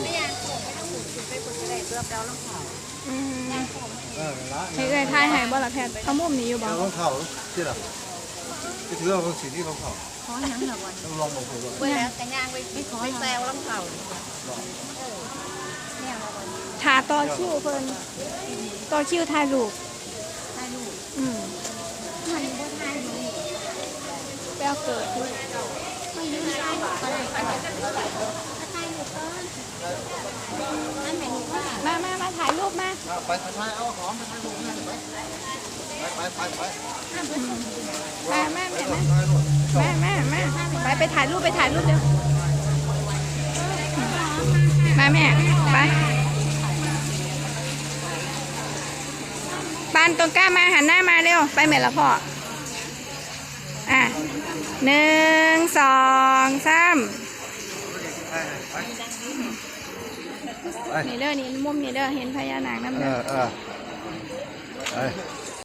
ไม่อยากโผล่ไม่ต้องหมุนไปผลกระเด็นเพื่อเดาล่องเขาให้เลยทายให้บ่ละแพทย์เอามุมนี้อยู่บ่老烤对了，这主要是体力老烤， ขอยังเหรอวัน 那老猛火了。 เพื่อแล้วแต่ย่างไปขอแซวล่องเขาเนี่ยเราวัน ถ่าต่อคิวเพิ่นต่อคิวถ่ายรูป ถ่ายรูป มันบ่ถ่ายรูปแปลเกิด ไม่ยืนถ่ายรูปก็ได้ถ่ายรูปก่อนนั่นหมายถึงว่า มาถ่ายรูปมา ไปถ่ายเอาหอมไปถ่ายรูปไปแม่ไปถ่ายรูปเร็วมาแม่ไปปานตรงกล้ามาหันหน้ามาเร็วไปเหม็นละพ่อ1 2 3นี่เด้อนี่มุมนี่เด้อเห็นพญานาคน้ำเด้อ